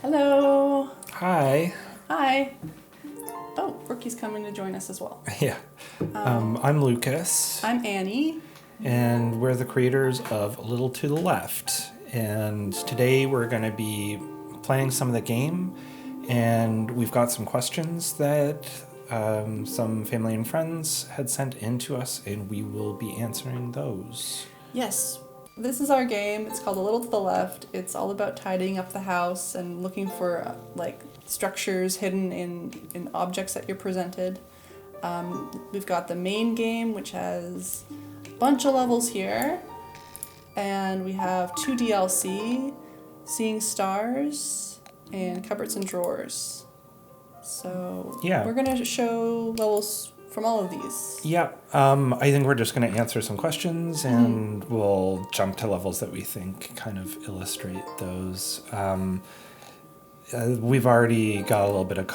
Hello. Hi. Hi. Oh, Rookie's coming to join us as well. Yeah. I'm Lukas, I'm Annie. and we're the creators of A Little to the Left. And today we're going to be playing some of the game, and we've got some questions that some family and friends had sent in to us, and we will be answering those. Yes, this is our game. It's called A Little to the Left. It's all about tidying up the house and looking for structures hidden in objects that you're presented. We've got the main game, which has a bunch of levels here. And we have 2 DLC, Seeing Stars, and Cupboards and Drawers. So Yeah. we're going to show levels from all of these. Yeah, I think we're just going to answer some questions, and we'll jump to levels that we think kind of illustrate those. We've already got a little bit of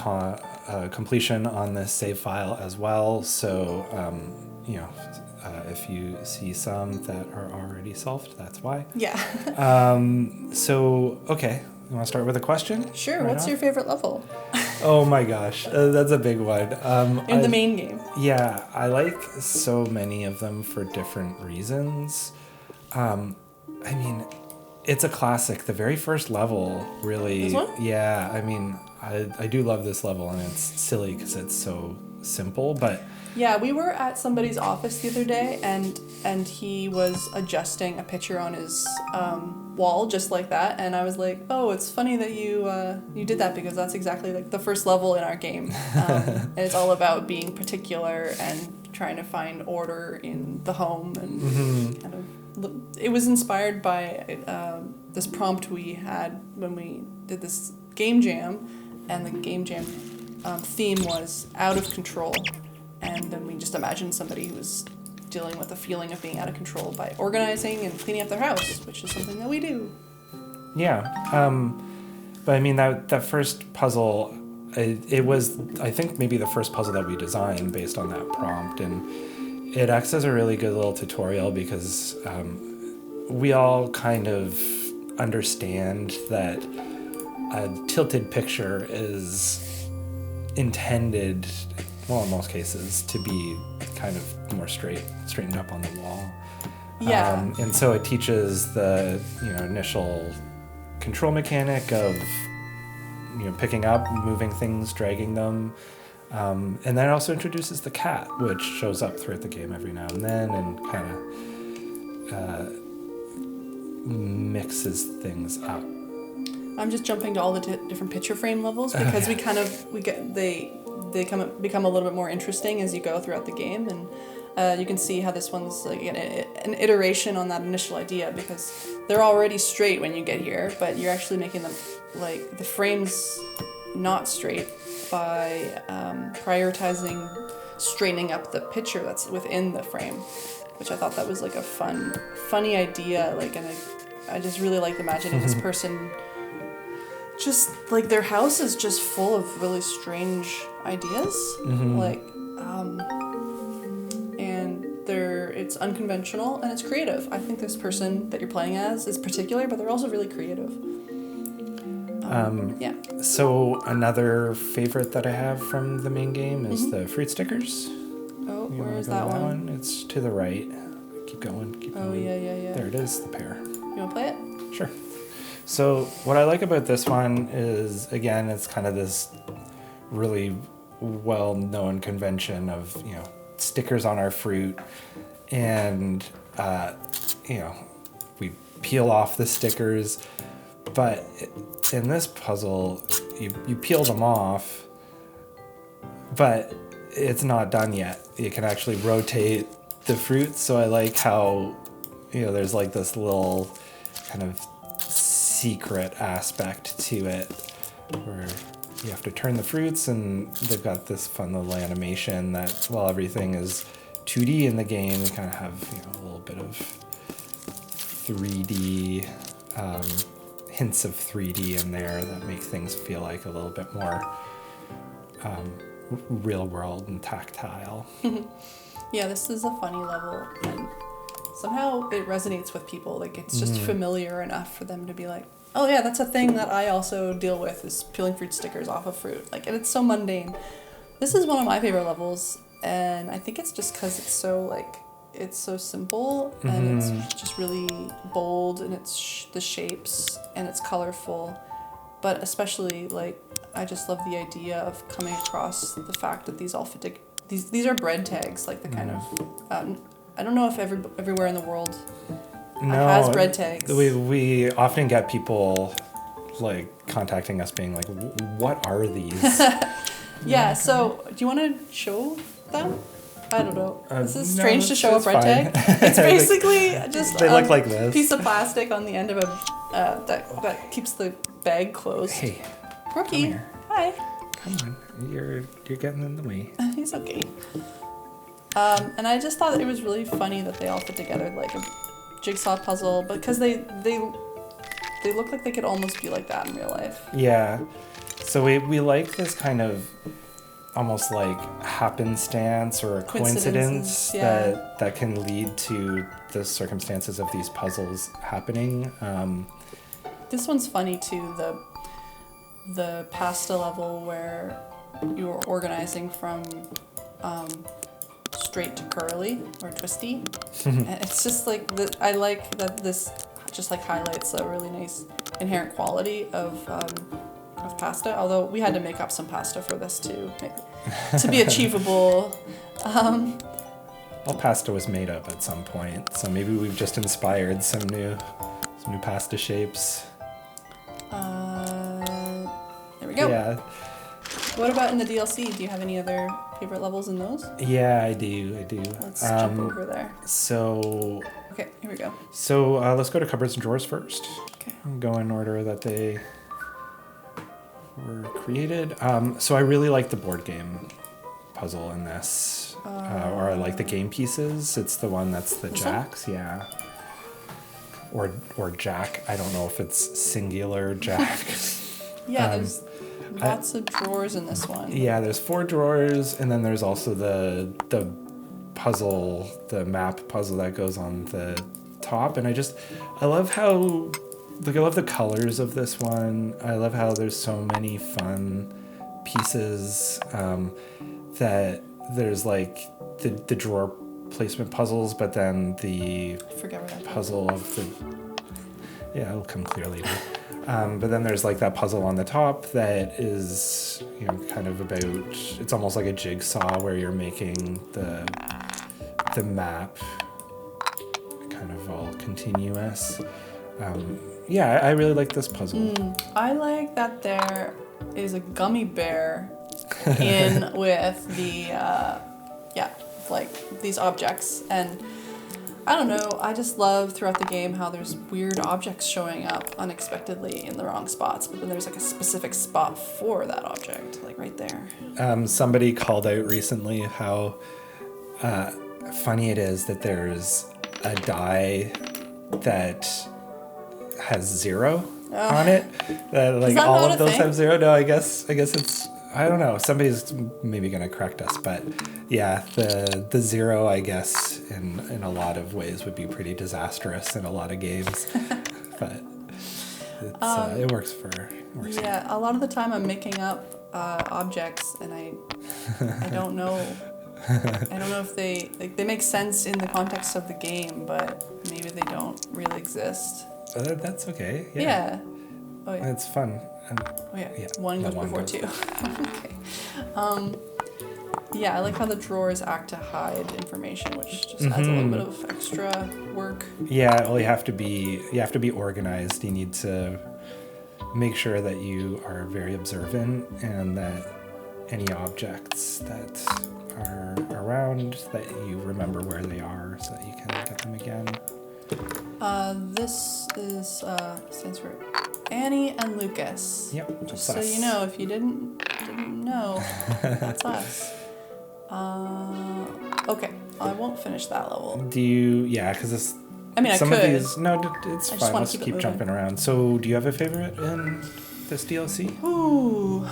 completion on this save file as well, so if you see some that are already solved, that's why. Yeah. Okay, you want to start with a question? Sure, right what's off? your favorite level? Oh my gosh, that's a big one. In the main game. Yeah, I like so many of them for different reasons. It's a classic. The very first level, really. This one? Yeah, I do love this level, and it's silly because it's so simple, but... Yeah, we were at somebody's office the other day, and he was adjusting a picture on his wall just like that, and I was like, oh, it's funny that you did that, because that's exactly like the first level in our game. And it's all about being particular and trying to find order in the home, and kind of it was inspired by this prompt we had when we did this game jam, and the game jam theme was out of control. And then we just imagined somebody who was dealing with the feeling of being out of control by organizing and cleaning up their house, which is something that we do. Yeah, but that first puzzle, it was, I think, maybe the first puzzle that we designed based on that prompt, and it acts as a really good little tutorial because we all kind of understand that a tilted picture is intended, well, in most cases, to be kind of more straightened up on the wall. Yeah. And so it teaches the initial control mechanic of picking up, moving things, dragging them, and then it also introduces the cat, which shows up throughout the game every now and then, and kind of mixes things up. I'm just jumping to all the different picture frame levels because they become a little bit more interesting as you go throughout the game, and you can see how this one's like an iteration on that initial idea, because they're already straight when you get here, but you're actually making them like the frames not straight by prioritizing straightening up the picture that's within the frame, which I thought that was like a funny idea. I just really like imagining this person. Just like their house is just full of really strange ideas, and it's unconventional and it's creative. I think this person that you're playing as is particular, but they're also really creative. Yeah. So another favorite that I have from the main game is the fruit stickers. Oh, where is that one? It's to the right. Keep going. Oh, yeah. There it is, the pear. You want to play it? Sure. So what I like about this one is, again, it's kind of this really well-known convention of, stickers on our fruit, and, we peel off the stickers, but in this puzzle, you peel them off, but it's not done yet. You can actually rotate the fruit, so I like how, there's like this little kind of secret aspect to it where you have to turn the fruits, and they've got this fun little animation that while everything is 2D in the game, you kind of have a little bit of 3D hints of 3D in there that make things feel like a little bit more real world and tactile. Yeah, this is a funny level, and somehow it resonates with people. Like, it's just familiar enough for them to be like, Oh yeah, that's a thing that I also deal with, is peeling fruit stickers off of fruit. Like, and it's so mundane. This is one of my favorite levels, and I think it's just because it's so like, it's so simple and it's just really bold, and it's the shapes and it's colorful, but especially like, I just love the idea of coming across the fact that these all fit. These are bread tags, like the kind of. I don't know if everywhere in the world has bread tags. We often get people like contacting us being like, what are these? Yeah, so do you want to show them? I don't know. This is No, strange to show a bread fine. tag. It's basically just they look like this. Piece of plastic on the end of a that keeps the bag closed. Hey, Rookie, come here. hi. Come on, you're getting in the way. He's okay. And I just thought it was really funny that they all fit together like a jigsaw puzzle, because they look like they could almost be like that in real life. Yeah, so we like this kind of almost like happenstance or a coincidence yeah. that can lead to the circumstances of these puzzles happening. This one's funny too, the pasta level where you're organizing from straight to curly or twisty. And it's just like, I like that this just like highlights a really nice inherent quality of pasta, although we had to make up some pasta for this to be achievable. Well, pasta was made up at some point, so maybe we've just inspired some new pasta shapes. There we go. Yeah. What about in the DLC? Do you have any other favorite levels in those? Yeah, I do. Let's jump over there. So. Okay, here we go. So let's go to cupboards and drawers first. Okay. Go in order that they were created. So I really like the board game puzzle in this, or I like the game pieces. It's the one that's the jacks, yeah. Or jack. I don't know if it's singular jack. Yeah, there's lots of drawers in this one. Yeah, there's 4 drawers, and then there's also the puzzle, the map puzzle that goes on the top. And I love how, like, I love the colors of this one. I love how there's so many fun pieces, that there's like the drawer placement puzzles, but then the puzzle of the, yeah, it'll come clear later. But then there's like that puzzle on the top that is, kind of about, it's almost like a jigsaw where you're making the map kind of all continuous. Yeah, I really like this puzzle. I like that there is a gummy bear in with the, like these objects. And I don't know, I just love throughout the game how there's weird objects showing up unexpectedly in the wrong spots, but then there's like a specific spot for that object, like right there. Somebody called out recently how funny it is that there's a die that has 0 on it. Like all of those have 0. No, I guess it's, I don't know. Somebody's maybe gonna correct us, but yeah, the 0, I guess, in a lot of ways would be pretty disastrous in a lot of games. But it's, it works for. Yeah, a lot of the time I'm making up objects, and I don't know. I don't know if they make sense in the context of the game, but maybe they don't really exist. That's okay. Yeah. Oh yeah. It's fun. Oh yeah. One goes before 2. Okay. Yeah, I like how the drawers act to hide information, which just adds a little bit of extra work. Yeah, well, you have to be organized. You need to make sure that you are very observant, and that any objects that are around, that you remember where they are so that you can get them again. This is stands for Annie and Lukas. Yep. Just so you know, if you didn't know, that's us. Okay, I won't finish that level. Do you? Yeah, because this. I mean, some I could. of these. No, it's fine. Let's keep jumping around. So, do you have a favorite in this DLC? Ooh,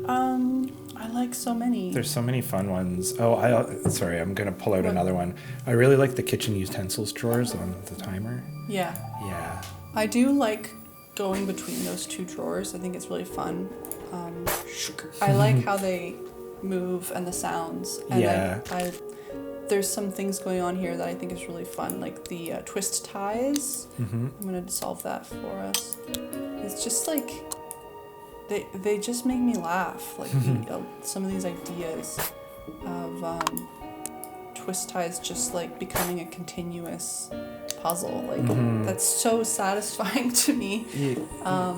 I like so many. There's so many fun ones. Oh, sorry, I'm gonna pull out another one. I really like the kitchen utensils drawers on the timer. Yeah. Yeah. I do like going between those two drawers. I think it's really fun. I like how they move and the sounds. And Yeah. there's some things going on here that I think is really fun, like the twist ties. I'm gonna solve that for us. It's just like they just make me laugh. Like some of these ideas of twist ties just like becoming a continuous puzzle. Like that's so satisfying to me.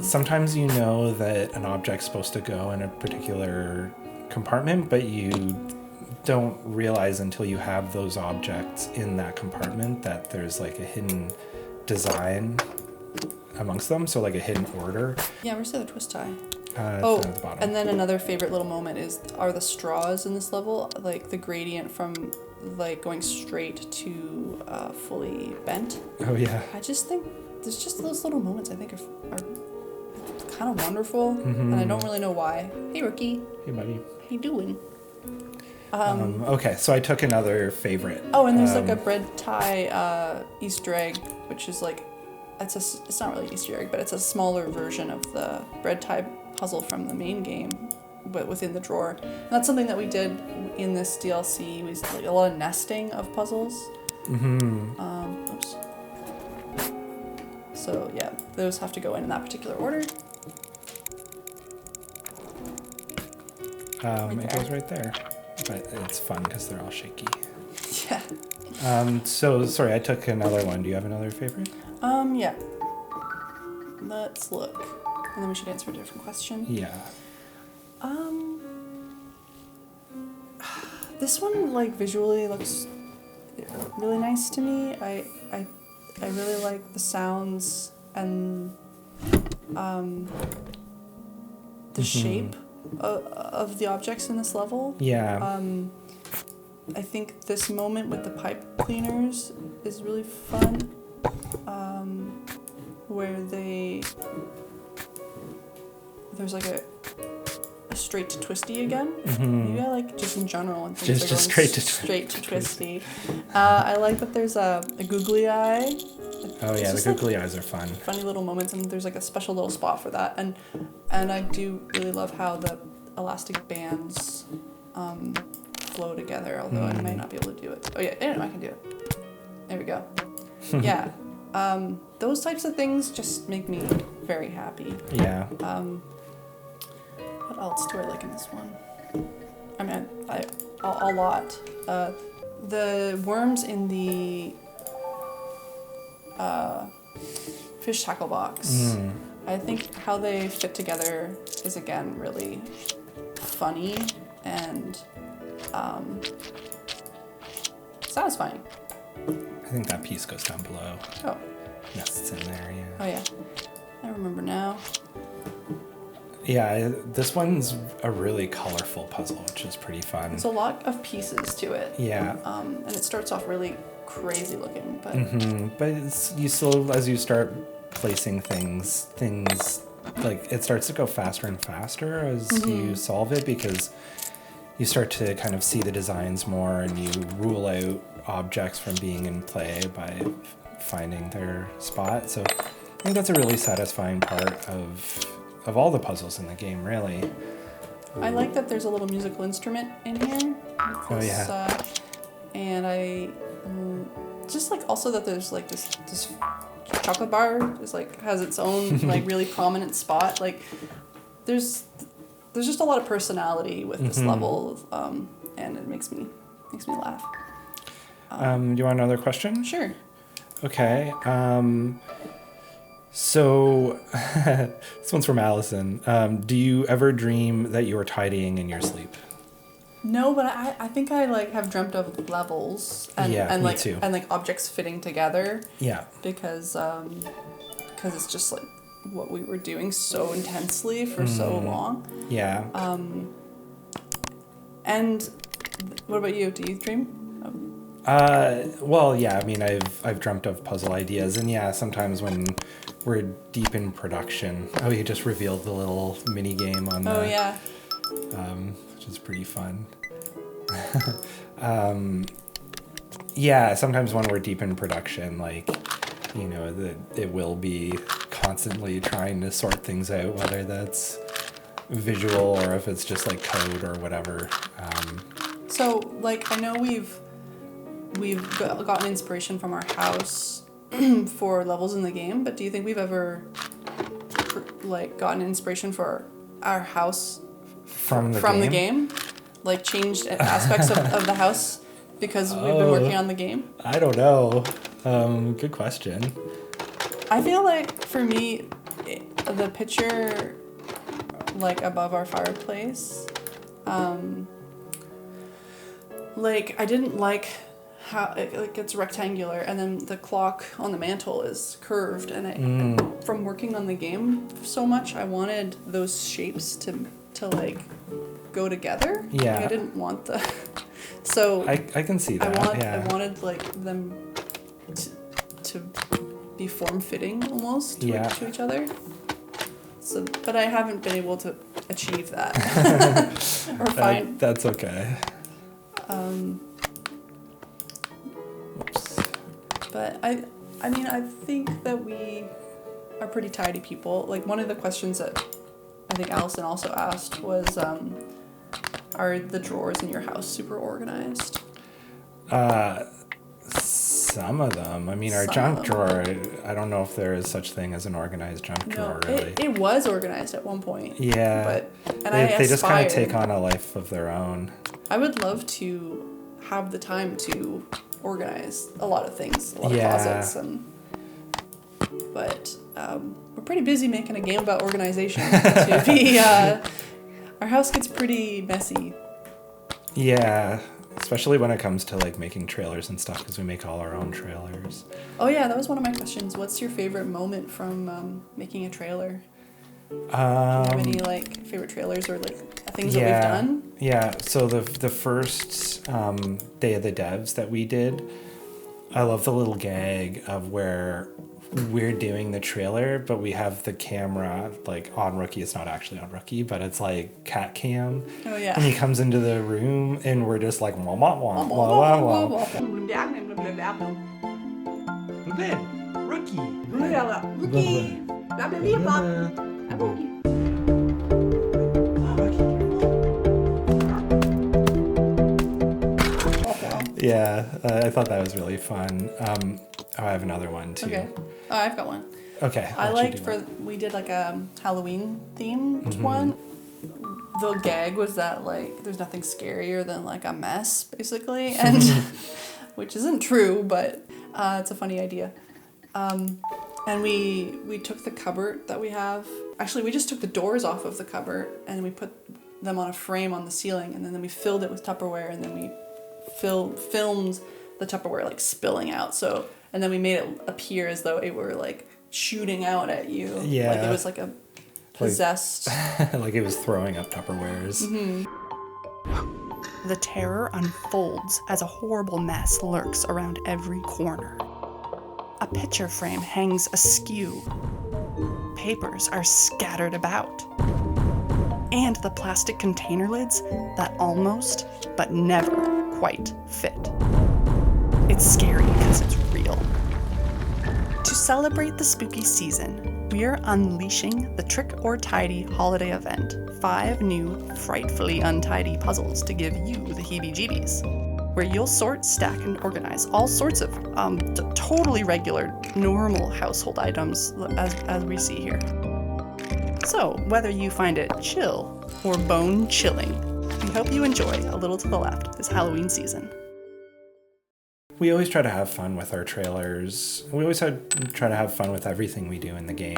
Sometimes you know that an object's supposed to go in a particular compartment, but you don't realize until you have those objects in that compartment that there's like a hidden design amongst them, so like a hidden order. Yeah, where's the other twist tie? Down at the bottom. And then another favorite little moment are the straws in this level, like the gradient from like going straight to fully bent. Oh yeah. I just think there's just those little moments I think are kind of wonderful, and I don't really know why. Hey, rookie. Hey, buddy. How you doing? Okay, so I took another favorite. Oh, and there's like a bread tie Easter egg, which is like, it's not really Easter egg, but it's a smaller version of the bread tie puzzle from the main game, but within the drawer. And that's something that we did in this DLC. We like a lot of nesting of puzzles. Oops. So yeah, those have to go in that particular order. It goes right there. But it's fun because they're all shaky. Yeah. So, sorry, I took another one. Do you have another favorite? Yeah. Let's look. And then we should answer a different question. Yeah. This one, like, visually looks really nice to me. I really like the sounds and the shape of the objects in this level. Yeah. I think this moment with the pipe cleaners is really fun, where there's like a straight to twisty again. Maybe I like just in general when things Just are going straight to twisty. I like that there's a googly eye. Oh yeah, the googly eyes are fun. Funny little moments, and there's like a special little spot for that. And I do really love how the elastic bands flow together, although I might not be able to do it. Oh yeah, I can do it. There we go. Yeah. Those types of things just make me very happy. Yeah. What else do I like in this one? I mean, a lot. The worms in the fish tackle box. I think how they fit together is again really funny and satisfying. I think that piece goes down below. Oh. Yes, it's in there, yeah. Oh yeah. I remember now. Yeah, this one's a really colorful puzzle, which is pretty fun. There's a lot of pieces to it. Yeah. And it starts off really crazy looking, but But you still, as you start placing things like it starts to go faster and faster as you solve it, because you start to kind of see the designs more, and you rule out objects from being in play by finding their spot. So I think that's a really satisfying part of all the puzzles in the game, really. I like that there's a little musical instrument in here. Oh yeah. And I just like also that there's like this chocolate bar is like has its own like really prominent spot. Like there's just a lot of personality with this level, and it makes me laugh. Do you want another question? Sure. Okay. So this one's from Allison. Do you ever dream that you are tidying in your sleep? No, but I think I like have dreamt of levels and me like too. and like objects fitting together. Yeah. Because it's just like what we were doing so intensely for so long. Yeah. And what about you? Do you dream? Well, yeah, I mean, I've dreamt of puzzle ideas, and yeah, sometimes when we're deep in production. Oh, you just revealed the little mini game on the... Oh, yeah. Which is pretty fun. Yeah, sometimes when we're deep in production, like, you know, it will be constantly trying to sort things out, whether that's visual or if it's just like code or whatever. So, like, I know we've gotten inspiration from our house for levels in the game, but do you think we've ever like gotten inspiration for our house From the game? Like changed aspects of the house because we've been working on the game? I don't know. Good question. I feel like for me, the picture like above our fireplace, like I didn't like how it's rectangular and then the clock on the mantle is curved, and from working on the game so much, I wanted those shapes to like go together. Yeah. Like, I didn't want the so I can see that. I wanted like them to be form-fitting almost to each other. So, but I haven't been able to achieve that or find. That's okay. But I mean, I think that we are pretty tidy people. Like, one of the questions that I think Allison also asked was, are the drawers in your house super organized? Some of them. I mean, our junk drawer, I don't know if there is such thing as an organized junk drawer, really. It was organized at one point. Yeah. But, they just kind of take on a life of their own. I would love to have the time to organize a lot of things, a lot of closets, but we're pretty busy making a game about organization. To be, our house gets pretty messy. Yeah, especially when it comes to like making trailers and stuff, because we make all our own trailers. Oh yeah, that was one of my questions. What's your favorite moment from making a trailer? Do you have any like favorite trailers or like things that we've done? Yeah, so the first day of the devs that we did, I love the little gag of where we're doing the trailer, but we have the camera like on Rookie. It's not actually on Rookie, but it's like cat cam. Oh yeah. And he comes into the room and we're just like wah wah wah wah wah wah. Yeah, I thought that was really fun. I have another one too. Okay. Oh, I've got one. Okay. I liked we did like a Halloween themed one. The gag was that like there's nothing scarier than like a mess, basically, and which isn't true, but it's a funny idea. And we took the cupboard that we have. Actually, we just took the doors off of the cupboard and we put them on a frame on the ceiling, and then we filled it with Tupperware, and then we filmed the Tupperware like spilling out. So, and then we made it appear as though it were like shooting out at you. Yeah. Like it was like a possessed. Like it was throwing up Tupperwares. The terror unfolds as a horrible mess lurks around every corner. A picture frame hangs askew. Papers are scattered about. And the plastic container lids that almost, but never quite fit. It's scary because it's real. To celebrate the spooky season, we're unleashing the Trick or Tidy holiday event. 5 new, frightfully untidy puzzles to give you the heebie-jeebies, where you'll sort, stack, and organize all sorts of totally regular, normal household items as we see here. So, whether you find it chill or bone-chilling, we hope you enjoy A Little to the Left this Halloween season. We always try to have fun with our trailers. We always try to have fun with everything we do in the game.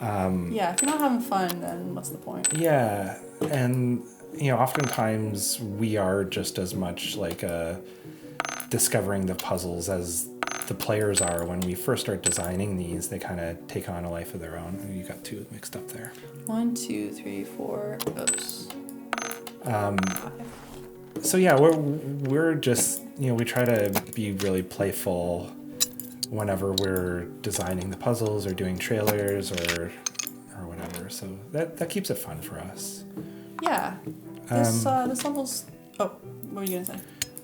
Yeah, if you're not having fun, then what's the point? Yeah, and you know, oftentimes we are just as much like discovering the puzzles as the players are. When we first start designing these, they kind of take on a life of their own. You got 2 mixed up there. 1, 2, 3, 4. Oops. 5. So yeah, we're just, you know, we try to be really playful whenever we're designing the puzzles or doing trailers or whatever. So that keeps it fun for us. Yeah. This level's. Oh, what were you gonna say?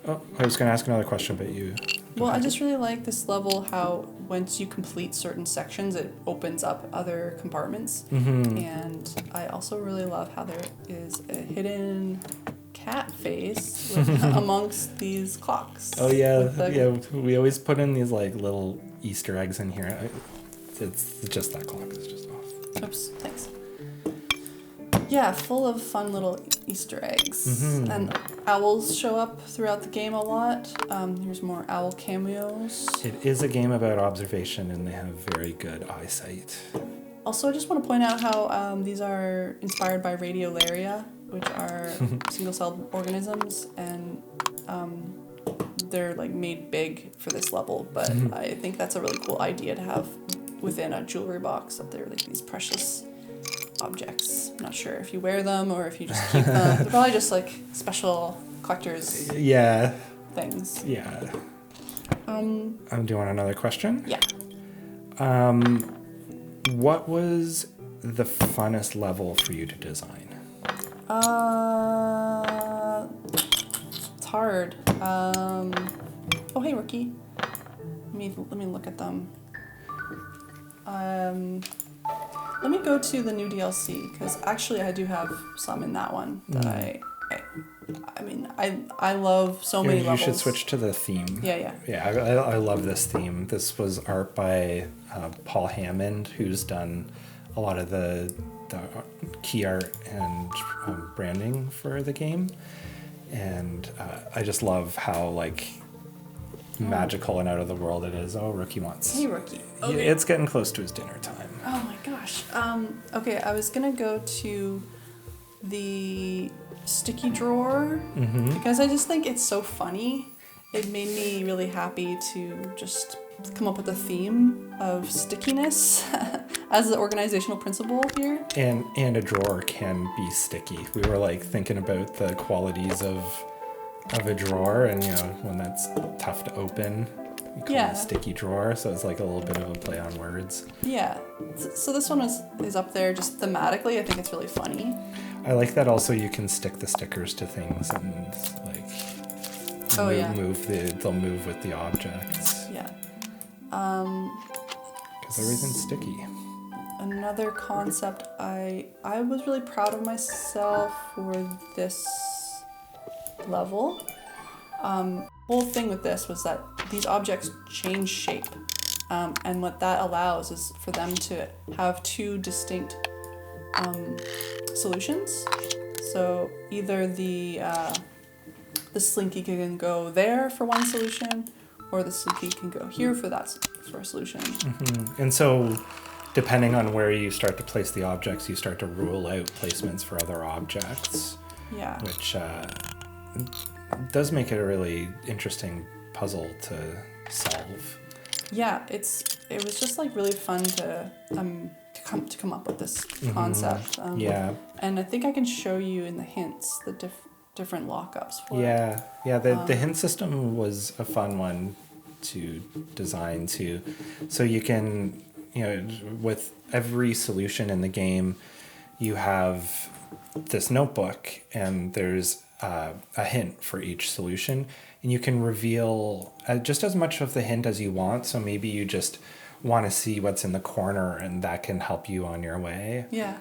Oh, I was gonna ask another question, but you Well, I just really like this level, how once you complete certain sections, it opens up other compartments. And I also really love how there is a hidden cat face amongst these clocks. Oh yeah. We always put in these like little Easter eggs in here. It's just that clock is just off. Oops, thanks. Yeah, full of fun little Easter eggs. And owls show up throughout the game a lot. Here's more owl cameos. It is a game about observation, and they have very good eyesight. Also, I just want to point out how these are inspired by radiolaria, which are single-celled organisms, and they're like made big for this level. But I think that's a really cool idea to have within a jewelry box, that they're like these precious objects. I'm not sure if you wear them or if you just keep them. They're probably just like special collector's things. Yeah. Do you want another question? Yeah. What was the funnest level for you to design? It's hard. Oh, hey, Rookie. Let me look at them. Let me go to the new DLC, because actually I do have some in that one that I love so many levels. You should switch to the theme. Yeah. Yeah, I love this theme. This was art by Paul Hammond, who's done a lot of the key art and branding for the game. And I just love how like magical and out of the world it is. Oh, Rookie wants. Hey, Rookie. Okay. It's getting close to his dinner time. Oh my gosh. Okay, I was gonna go to the sticky drawer because I just think it's so funny. It made me really happy to just come up with a theme of stickiness as the organizational principle here. And a drawer can be sticky. We were like thinking about the qualities of a drawer, and when that's tough to open, you call it a sticky drawer, so it's like a little bit of a play on words. Yeah. So this one is up there just thematically. I think it's really funny. I like that also you can stick the stickers to things and like they'll move with the objects. Yeah. Because everything's sticky. Another concept, I was really proud of myself for this level. Whole thing with this was that these objects change shape, and what that allows is for them to have two distinct solutions. So either the slinky can go there for one solution, or the slinky can go here for a solution. And so depending on where you start to place the objects, you start to rule out placements for other objects. Yeah. Which does make it a really interesting puzzle to solve. Yeah, it was just like really fun to come up with this concept. And I think I can show you in the hints the different lockups for it. Yeah. The hint system was a fun one to design too. So you can, with every solution in the game, you have this notebook, and there's a hint for each solution, and you can reveal just as much of the hint as you want. So maybe you just want to see what's in the corner, and that can help you on your way. Yeah.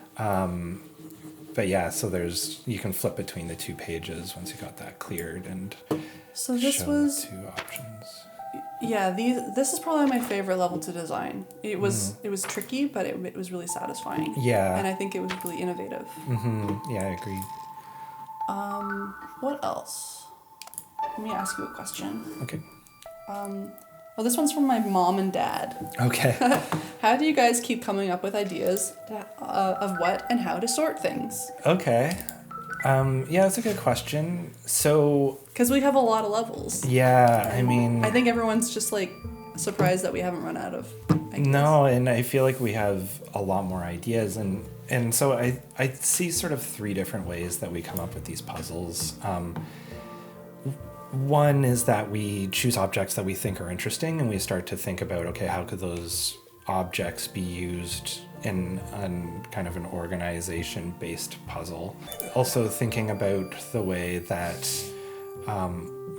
But yeah, so you can flip between the two pages once you got that cleared, and so this was two options. Yeah, this is probably my favorite level to design. It was tricky, but it was really satisfying. Yeah. And I think it was really innovative. Yeah, I agree. What else? Let me ask you a question. Okay. Well, this one's from my mom and dad. Okay. How do you guys keep coming up with ideas of what and how to sort things? Okay. Yeah, that's a good question. So... Because we have a lot of levels. Yeah, I mean... I think everyone's just, like, surprised that we haven't run out of ideas. No, and I feel like we have a lot more ideas. And so I see sort of three different ways that we come up with these puzzles. One is that we choose objects that we think are interesting, and we start to think about, okay, how could those objects be used in kind of an organization-based puzzle. Also thinking about the way that,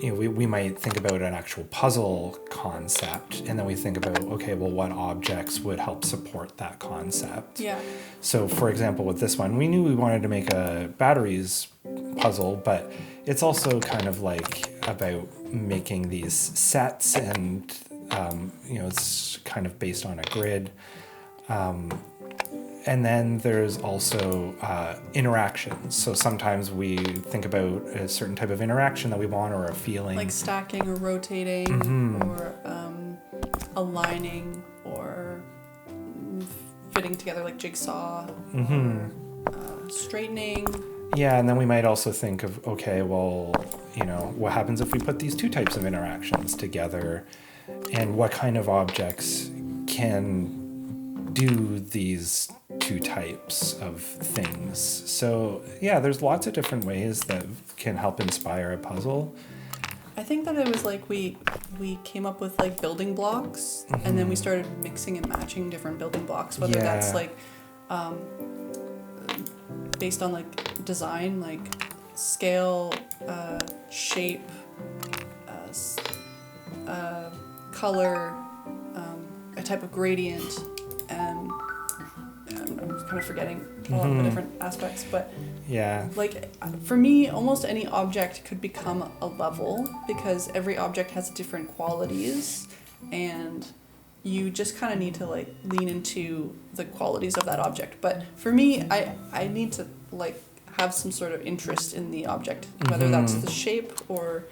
we might think about an actual puzzle concept, and then we think about, okay, well, what objects would help support that concept? Yeah. So, for example, with this one, we knew we wanted to make a batteries puzzle, but it's also kind of like about making these sets, and it's kind of based on a grid. And then there's also interactions. So sometimes we think about a certain type of interaction that we want, or a feeling. Like stacking or rotating, or aligning, or fitting together like jigsaw, straightening. Yeah, and then we might also think of, okay, well, what happens if we put these two types of interactions together, and what kind of objects can do these two types of things. So yeah, there's lots of different ways that can help inspire a puzzle. I think that it was like we came up with like building blocks, and then we started mixing and matching different building blocks, whether that's like based on like design, like scale, shape, color, a type of gradient, and I'm kind of forgetting all of the different aspects, but yeah, like for me, almost any object could become a level, because every object has different qualities, and you just kind of need to like lean into the qualities of that object. But for me, I need to like have some sort of interest in the object, whether that's the shape or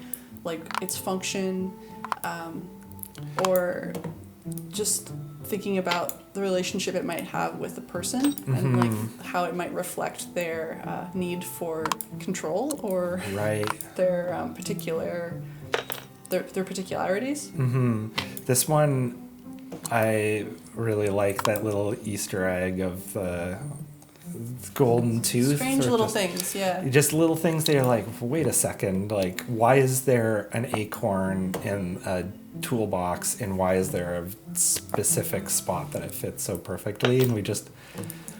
like its function, or just thinking about the relationship it might have with the person, and like how it might reflect their need for control, or their their particularities. This one, I really like that little Easter egg of the golden tooth. Strange little things, yeah. Just little things that are like, wait a second, like, why is there an acorn in a toolbox, and why is there a specific spot that it fits so perfectly? And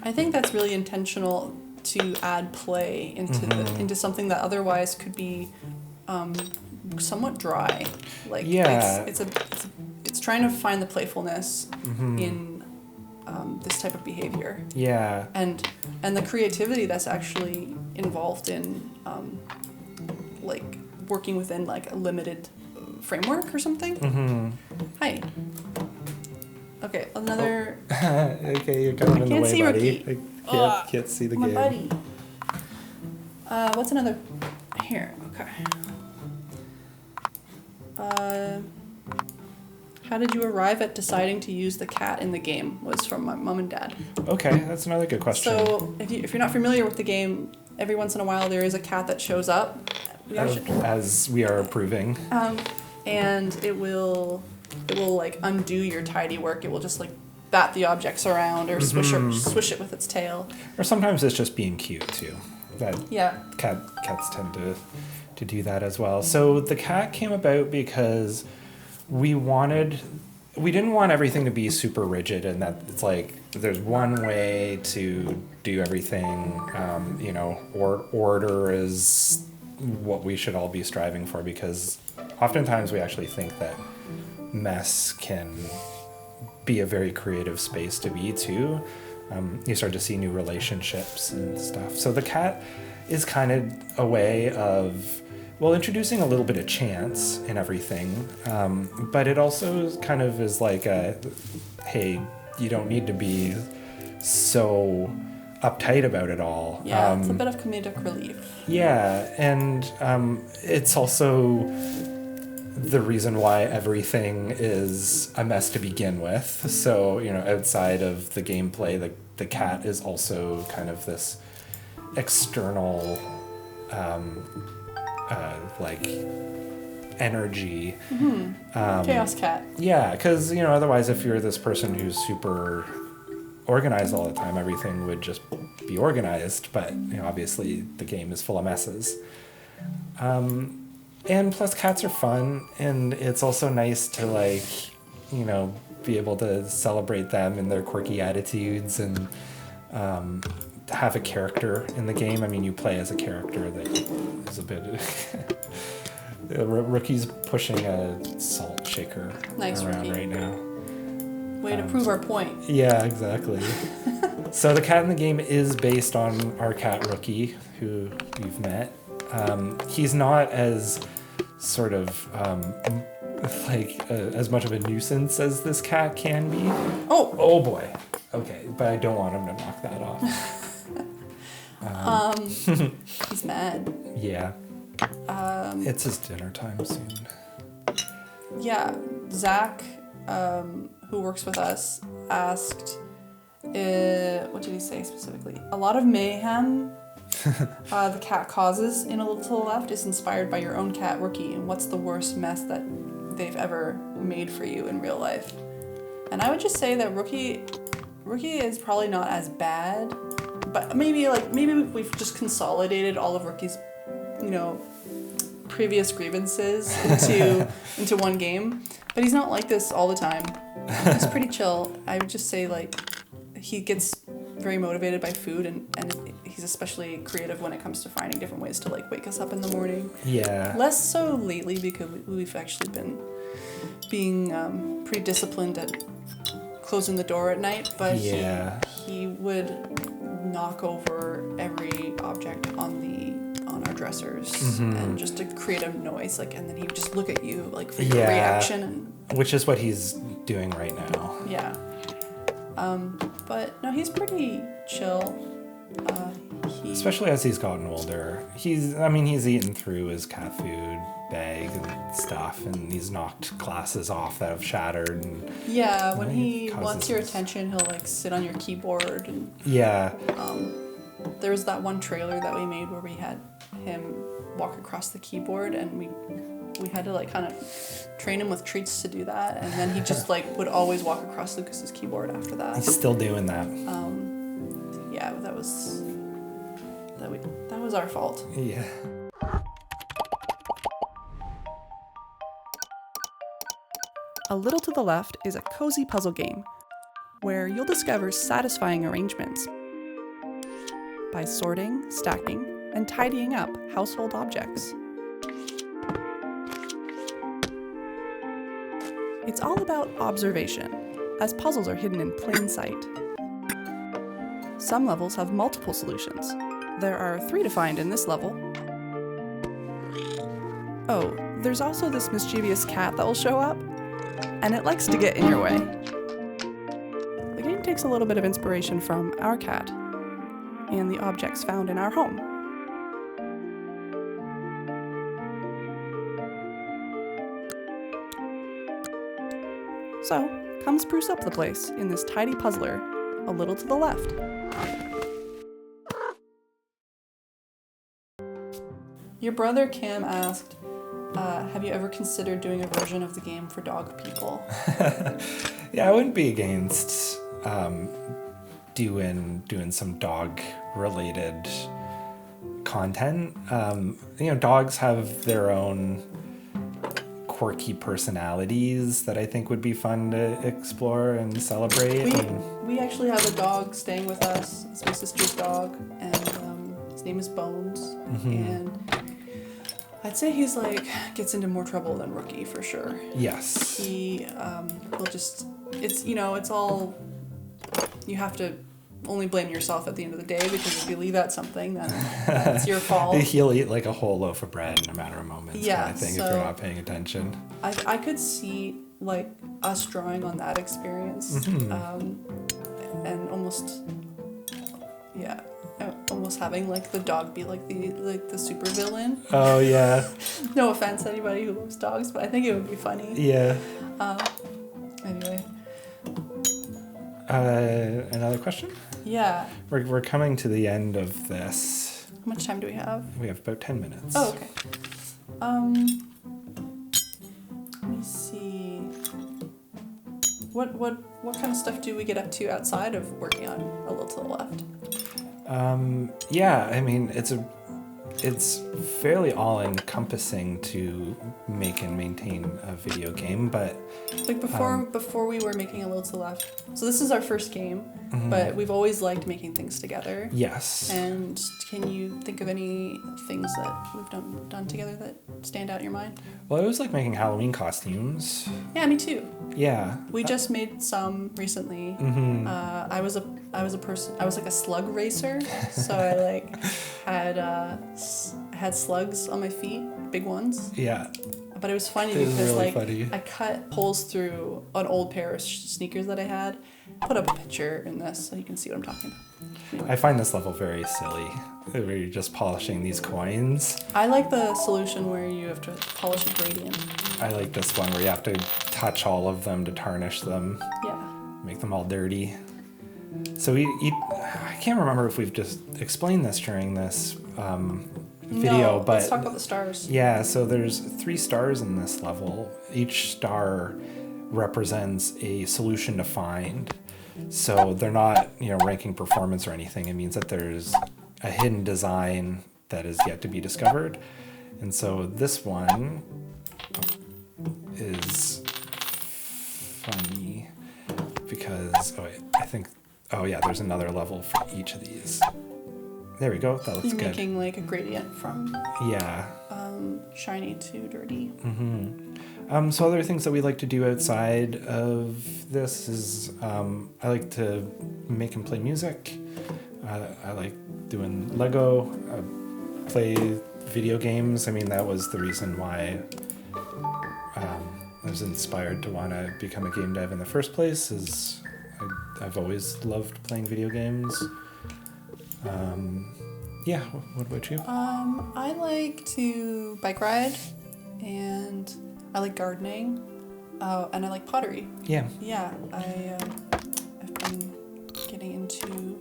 I think that's really intentional to add play into into something that otherwise could be somewhat dry. Like it's trying to find the playfulness in this type of behavior. Yeah. And the creativity that's actually involved in like working within like a limited framework or something. Hi. Okay, another. Okay, you're kind of in the way, buddy. I can't see the game. My buddy. What's another? Here. Okay. How did you arrive at deciding to use the cat in the game? Was from my mom and dad. Okay, that's another good question. So if you're not familiar with the game, every once in a while there is a cat that shows up. As we are proving. And it will like undo your tidy work. It will just like bat the objects around, or swish it with its tail. Or sometimes it's just being cute too. Cats tend to do that as well. So the cat came about because we didn't want everything to be super rigid, and that it's like there's one way to do everything. Order is what we should all be striving for, because oftentimes we actually think that mess can be a very creative space to be too. You start to see new relationships and stuff. So the cat is kind of a way of, introducing a little bit of chance in everything, but it also kind of is like hey, you don't need to be so uptight about it all. Yeah, it's a bit of comedic relief. Yeah, and it's also the reason why everything is a mess to begin with. So, outside of the gameplay, the cat is also kind of this external energy. Chaos cat. Yeah, because, otherwise if you're this person who's super organized all the time, everything would just be organized, but obviously the game is full of messes. And plus cats are fun, and it's also nice to be able to celebrate them and their quirky attitudes, and have a character in the game. I mean, you play as a character that is a bit Rookie's pushing a salt shaker Nice, around Rookie. right now. Way to prove our point. Yeah, exactly. So the cat in the game is based on our cat Rookie, who you've met. He's not as sort of as much of a nuisance as this cat can be. Oh boy. Okay, but I don't want him to knock that off. He's mad. Yeah. It's his dinner time soon. Yeah, Zach, who works with us, asked, what did he say specifically? A lot of mayhem the cat causes in A Little to the Left is inspired by your own cat, Rookie, and what's the worst mess that they've ever made for you in real life? And I would just say that Rookie is probably not as bad, but maybe we've just consolidated all of Rookie's, previous grievances into one game. But he's not like this all the time. He's pretty chill. I would just say he gets very motivated by food and he's especially creative when it comes to finding different ways to wake us up in the morning. Yeah. Less so lately because we've actually been being pretty disciplined at closing the door at night, but yeah. he would knock over every object on our dressers and just to create a noise, and then he would just look at you for your reaction, which is what he's doing right now. Yeah. But no, he's pretty chill. Especially as he's gotten older. He's eaten through his cat food bag and stuff, and he's knocked glasses off that have shattered. And when he wants your attention, he'll sit on your keyboard. And there was that one trailer that we made where we had him walk across the keyboard, and we had to kind of train him with treats to do that, and then he just would always walk across Lucas's keyboard after that. He's still doing that. Yeah, that was our fault. Yeah. A Little to the Left is a cozy puzzle game where you'll discover satisfying arrangements by sorting, stacking, and tidying up household objects. It's all about observation, as puzzles are hidden in plain sight. Some levels have multiple solutions. There are 3 to find in this level. Oh, there's also this mischievous cat that will show up, and it likes to get in your way. The game takes a little bit of inspiration from our cat and the objects found in our home. So, come spruce up the place in this tidy puzzler, A Little to the Left. Your brother Cam asked, have you ever considered doing a version of the game for dog people? Yeah, I wouldn't be against doing some dog-related content. Dogs have their own quirky personalities that I think would be fun to explore and celebrate. We actually have a dog staying with us. It's my sister's dog, and his name is Bones. And I'd say he's gets into more trouble than Rookie for sure. Yes. He will just, it's all, you have to only blame yourself at the end of the day, because if you leave out something, then it's your fault. He'll eat a whole loaf of bread in a matter of moments, kind of thing, so if you're not paying attention. I could see us drawing on that experience, and almost having the dog be the super villain. Oh yeah. No offense to anybody who loves dogs, but I think it would be funny. Yeah. Anyway. Another question? Yeah. We're coming to the end of this. How much time do we have? We have about 10 minutes. Oh, okay. Let me see. What kind of stuff do we get up to outside of working on A Little to the Left? It's fairly all-encompassing to make and maintain a video game, but before we were making A Little to the Left, so this is our first game. but we've always liked making things together. Yes. And can you think of any things that we've done together that stand out in your mind? Well, I always like making Halloween costumes. Yeah, me too. Yeah. We just made some recently. I was like a slug racer, so I like had slugs on my feet, big ones. Yeah. But it was funny It was because really like funny. I cut holes through an old pair of sneakers that I had. Put up a picture in this so you can see what I'm talking about. I find this level very silly, where you're just polishing these coins. I like the solution where you have to polish a gradient. I like this one where you have to touch all of them to tarnish them, Yeah. make them all dirty. So I can't remember if we've just explained this during this video, No, but let's talk about the stars. yeah, so there's 3 stars in this level. Each star represents a solution to find. So they're not, ranking performance or anything. It means that there's a hidden design that is yet to be discovered. And so this one is funny because, there's another level for each of these. There we go. That looks You're good. making like a gradient from Yeah. shiny to dirty. So other things that we like to do outside of this is I like to make and play music. I like doing Lego, play video games. I mean, that was the reason why I was inspired to want to become a game dev in the first place, is I've always loved playing video games. Yeah, what about you? I like to bike ride, and I like gardening, and I like pottery. Yeah. Yeah, I've been getting into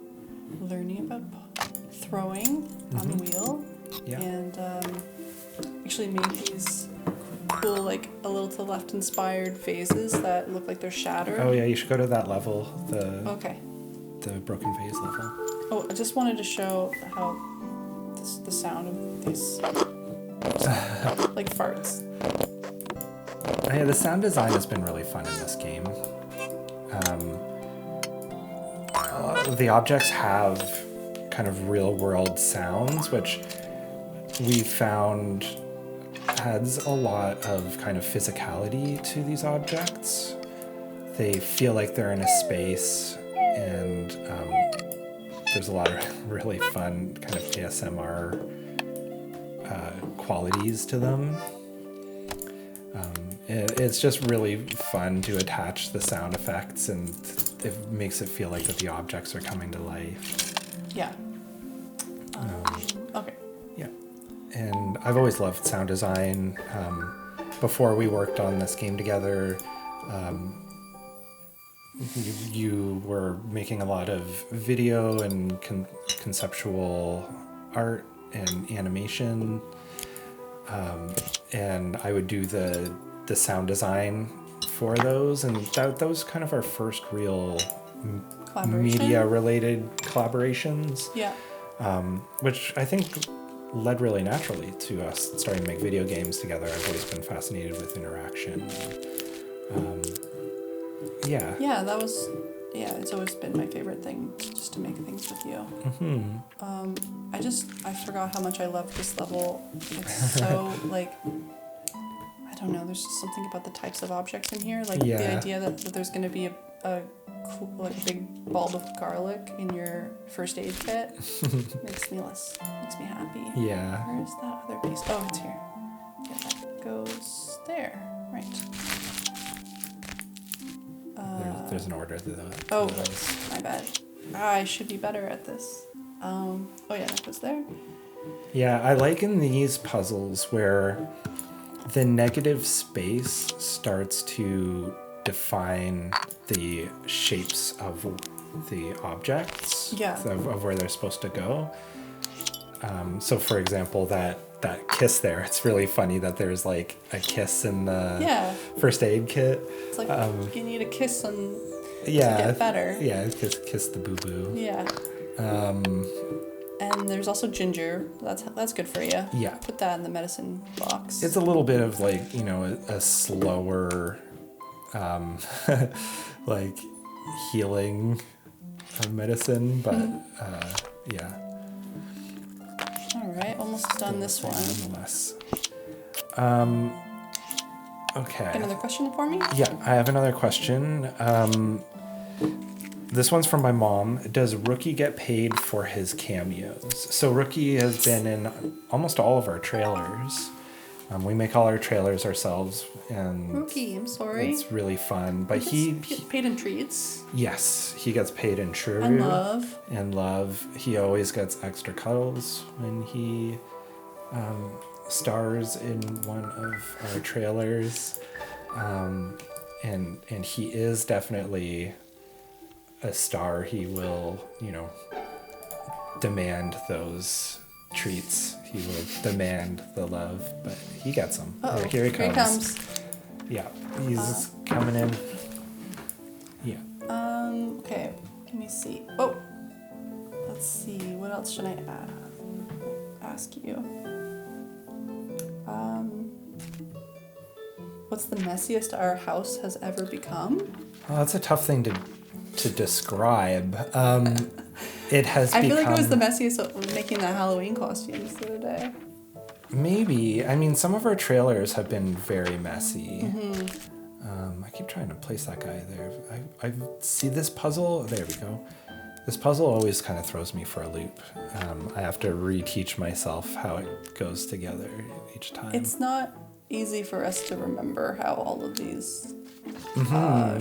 learning about throwing on the wheel, Yeah. and actually made these cool, like a little to the left inspired vases that look like they're shattered. Oh yeah, you should go to that level, Okay. the broken vase level. Oh, I just wanted to show how the sound of these like farts. Yeah, the sound design has been really fun in this game. The objects have kind of real world sounds, which we found adds a lot of kind of physicality to these objects. They feel like they're in a space, and there's a lot of really fun kind of ASMR qualities to them. It's just really fun to attach the sound effects, and it makes it feel like that the objects are coming to life. Yeah. Okay. Yeah. And I've always loved sound design. Before we worked on this game together, you were making a lot of video and conceptual art and animation. And I would do the sound design for those, and that was kind of our first real media related collaborations. Yeah. Which I think led really naturally to us starting to make video games together. I've always been fascinated with interaction. Yeah. Yeah, that was. Yeah, it's always been my favorite thing, just to make things with you. I forgot how much I love this level. It's so like, I don't know. There's just something about the types of objects in here. Like the idea that there's going to be a big bulb of garlic in your first aid kit makes me happy. Yeah. Where is that other piece? Oh, it's here. Yeah, that goes there. Right. There's an order to those. Oh, my bad. I should be better at this. Oh yeah, that goes there. Yeah, I like in these puzzles where the negative space starts to define the shapes of the objects. Yeah. Of where they're supposed to go. So for example, that kiss there, it's really funny that there's like a kiss in the first aid kit. It's like you need a kiss to yeah, get better. Yeah, kiss the boo-boo. Yeah. And there's also ginger. That's good for you. Yeah. Put that in the medicine box. It's a little bit of like, a slower like healing medicine, but yeah. All right, almost done this one. Nonetheless. Okay. Another question for me? Yeah, I have another question. This one's from my mom. Does Rookie get paid for his cameos? So Rookie has been in almost all of our trailers. We make all our trailers ourselves, and Rookie, I'm sorry. it's really fun. But He gets paid in treats. yes, he gets paid in true And love. and love. He always gets extra cuddles when he stars in one of our trailers, and he is definitely a star. He will, demand those treats. He will demand the love, but he gets them. Uh-oh. Here he Here he comes. comes. Yeah, he's coming in. Yeah. Okay, let me see. Oh, let's see. What else should I ask you? What's the messiest our house has ever become? Well, that's a tough thing to describe. It has I become... feel like it was the messiest making the Halloween costumes the other day. Maybe. I mean, some of our trailers have been very messy. I keep trying to place that guy there. I see this puzzle. There we go. This puzzle always kind of throws me for a loop. I have to reteach myself how it goes together each time. It's not easy for us to remember how all of these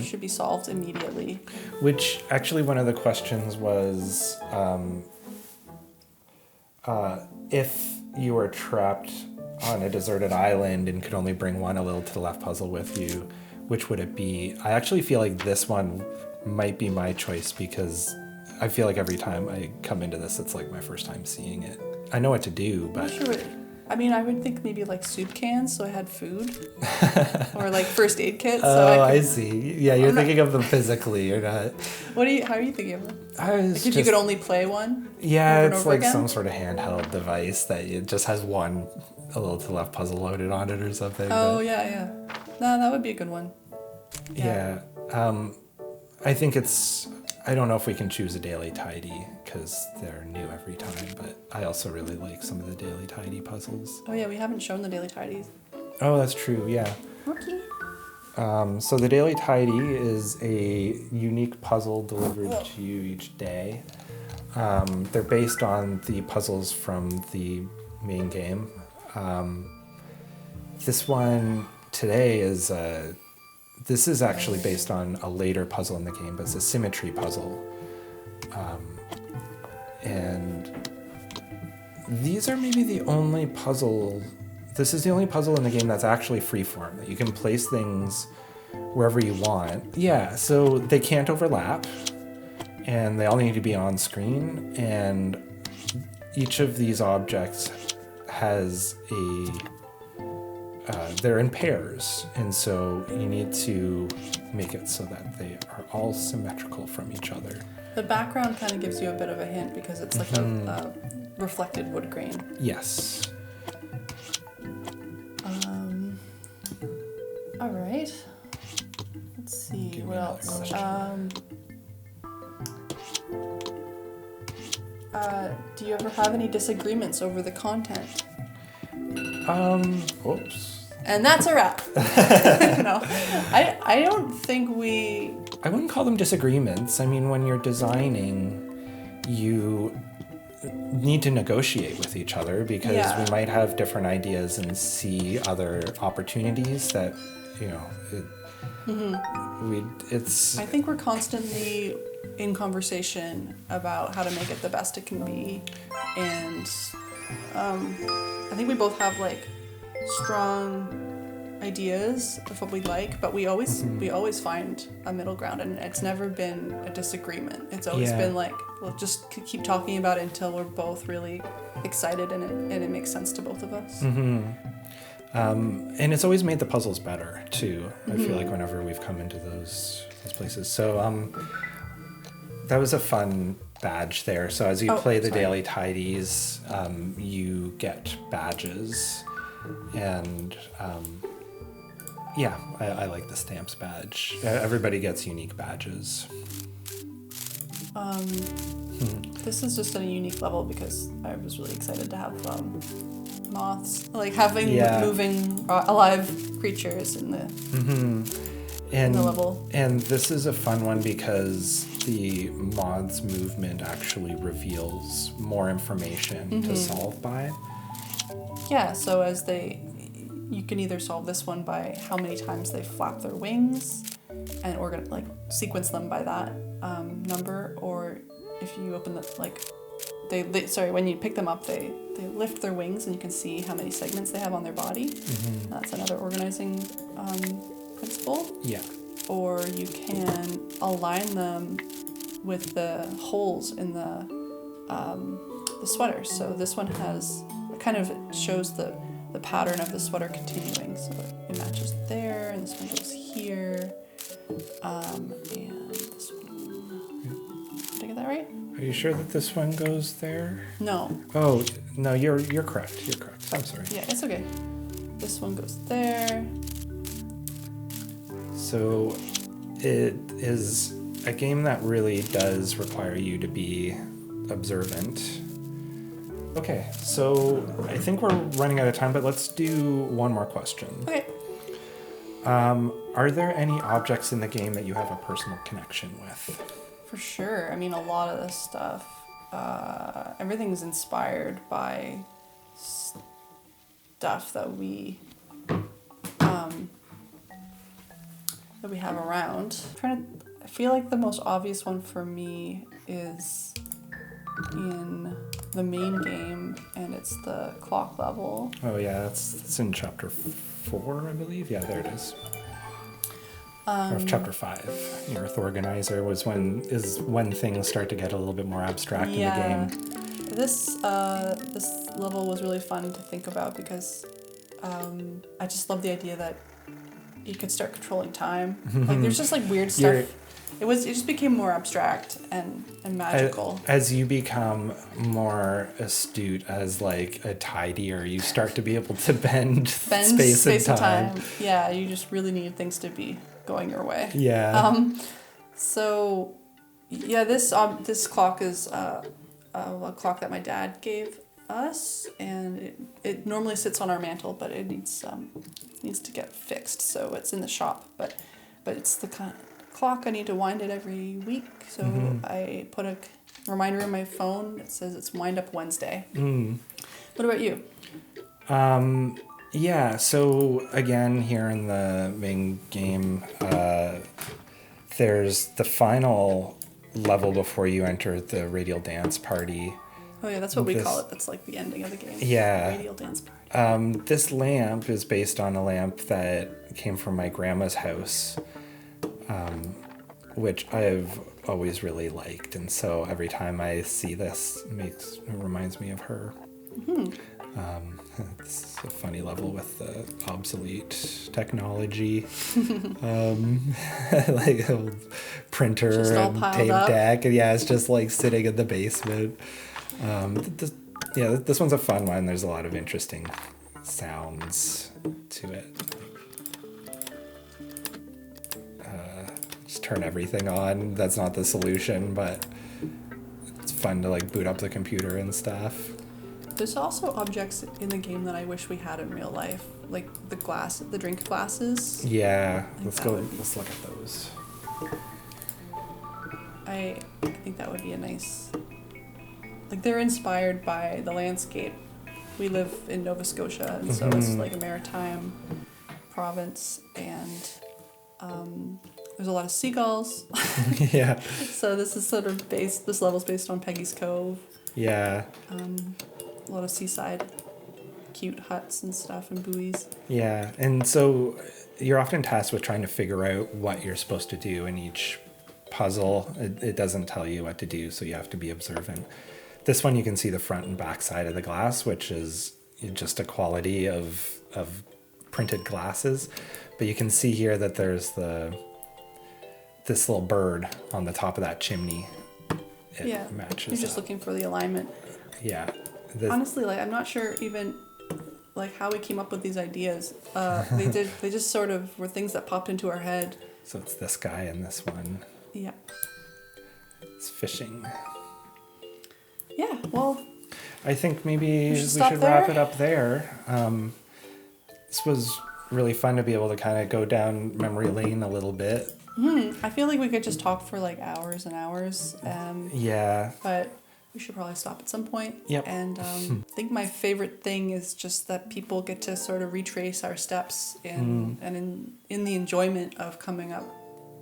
should be solved immediately. Which, actually, one of the questions was, if you were trapped on a deserted island and could only bring one a little to the left puzzle with you, which would it be? I actually feel like this one might be my choice because I feel like every time I come into this, it's like my first time seeing it. I know what to do, I'm but... not sure. I mean, I would think maybe like soup cans, so I had food, or like first aid kits. So I see. Yeah, you're thinking of them physically. You're not. How are you thinking of them? Like If you could only play one. Yeah, over and it's over like again? some sort of handheld device that it just has one a little to the left puzzle loaded on it or something. Oh but yeah. No, that would be a good one. yeah. I think I don't know if we can choose a daily tidy because they're new every time, but I also really like some of the daily tidy puzzles. Oh yeah, we haven't shown the daily tidies. Oh, that's true. Yeah. Okay. So the Daily Tidy is a unique puzzle delivered to you each day. They're based on the puzzles from the main game. This one today is this is actually based on a later puzzle in the game, but it's a symmetry puzzle. And these are maybe the only puzzle... This is the only puzzle in the game that's actually freeform, that you can place things wherever you want. Yeah, so they can't overlap, and they all need to be on screen, and each of these objects has they're in pairs, and so you need to make it so that they are all symmetrical from each other. The background kind of gives you a bit of a hint because it's like a reflected wood grain. Yes. All right. Let's see, Give me what another else? question. Do you ever have any disagreements over the content? Oops. And that's a wrap. No, I don't think we... I wouldn't call them disagreements. I mean, when you're designing, you need to negotiate with each other because we might have different ideas and see other opportunities that, it's... I think we're constantly in conversation about how to make it the best it can be. And I think we both have like strong ideas of what we like, but we always find a middle ground, and it's never been a disagreement. It's always been like, we'll just keep talking about it until we're both really excited and it makes sense to both of us. And it's always made the puzzles better too. I feel like whenever we've come into those places. So that was a fun badge there. So as you play the daily tidies, you get badges, and I like the stamps badge. Everybody gets unique badges. This is just a unique level because I was really excited to have moths, like having moving alive creatures in the in the level. And this is a fun one because the moth's movement actually reveals more information to solve by. Yeah, so you can either solve this one by how many times they flap their wings and sequence them by that number, or if you open the when you pick them up, they lift their wings and you can see how many segments they have on their body. That's another organizing principle. Yeah. Or you can align them with the holes in the sweaters. So this one kind of shows the pattern of the sweater continuing. So it matches there, and this one goes here, and this one. Did I get that right? Are you sure that this one goes there? No. Oh no, you're correct. You're correct. I'm sorry. Yeah, it's okay. This one goes there. So it is a game that really does require you to be observant. Okay, so I think we're running out of time, but let's do one more question. Okay. Are there any objects in the game that you have a personal connection with? For sure. I mean, a lot of this stuff, everything's inspired by stuff that we have around. I feel like the most obvious one for me is in the main game, and it's the clock level. Oh yeah, it's in chapter 4, I believe. Yeah, there it is. Or chapter 5. Your Earth Organizer is when things start to get a little bit more abstract in the game. This level was really fun to think about because I just love the idea that you could start controlling time. Like there's just like weird stuff. It just became more abstract and magical. As you become more astute as like a tidier, you start to be able to bend space and time. Yeah, you just really need things to be going your way. Yeah. So yeah, this clock is a clock that my dad gave us, and it normally sits on our mantle, but it needs to get fixed, so it's in the shop. But it's the kind of clock I need to wind it every week, so I put a reminder in my phone that says it's Wind Up Wednesday. What about you? Yeah, so again, here in the main game, there's the final level before you enter the radial dance party. Oh yeah, that's what we call it. That's like the ending of the game. Yeah. Radial dance party. This lamp is based on a lamp that came from my grandma's house, which I've always really liked, and so every time I see this, it reminds me of her. It's a funny level with the obsolete technology, like old printer and tape deck, and yeah, it's just like sitting in the basement. This one's a fun one. There's a lot of interesting sounds to it. Just turn everything on. That's not the solution, but it's fun to like boot up the computer and stuff. There's also objects in the game that I wish we had in real life, like the drink glasses. Yeah, let's look at those. I think that would be a nice, like they're inspired by the landscape. We live in Nova Scotia, and so it's like a maritime province, and there's a lot of seagulls. Yeah. So this level's based on Peggy's Cove. Yeah. A lot of seaside cute huts and stuff and buoys. Yeah, and so you're often tasked with trying to figure out what you're supposed to do in each puzzle. It doesn't tell you what to do, so you have to be observant. This one you can see the front and back side of the glass, which is just a quality of printed glasses. But you can see here that there's this little bird on the top of that chimney. It matches. You're just looking for the alignment. Yeah. Honestly, like I'm not sure even like how we came up with these ideas. They just sort of were things that popped into our head. So it's this guy and this one. Yeah. It's fishing. Yeah, well, I think maybe we should stop wrap there. it up there. This was really fun to be able to kind of go down memory lane a little bit. I feel like we could just talk for like hours and hours. Yeah. But we should probably stop at some point. Yep. And I think my favorite thing is just that people get to sort of retrace our steps in the enjoyment of coming up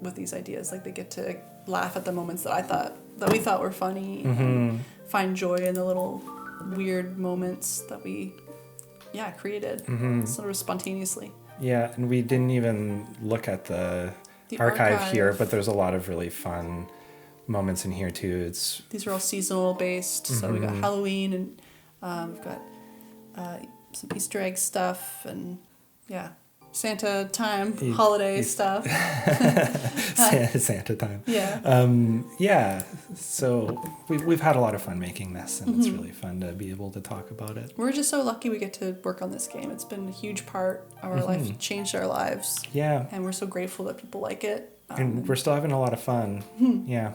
with these ideas. Like they get to laugh at the moments that we thought were funny and find joy in the little weird moments that we created sort of spontaneously. Yeah, and we didn't even look at the archive here, but there's a lot of really fun moments in here too. These are all seasonal based. So we got Halloween and we've got some Easter egg stuff and Santa time, holiday stuff. Santa time. Yeah. So we've had a lot of fun making this, and it's really fun to be able to talk about it. We're just so lucky we get to work on this game. It's been a huge part of our life, changed our lives. Yeah. And we're so grateful that people like it. And we're still having a lot of fun. Yeah.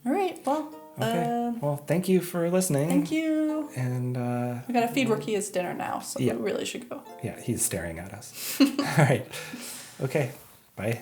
All right. Well. Okay. Well, thank you for listening. Thank you. And we gotta feed Rookie his dinner now, so we really should go. Yeah, he's staring at us. All right. Okay. Bye.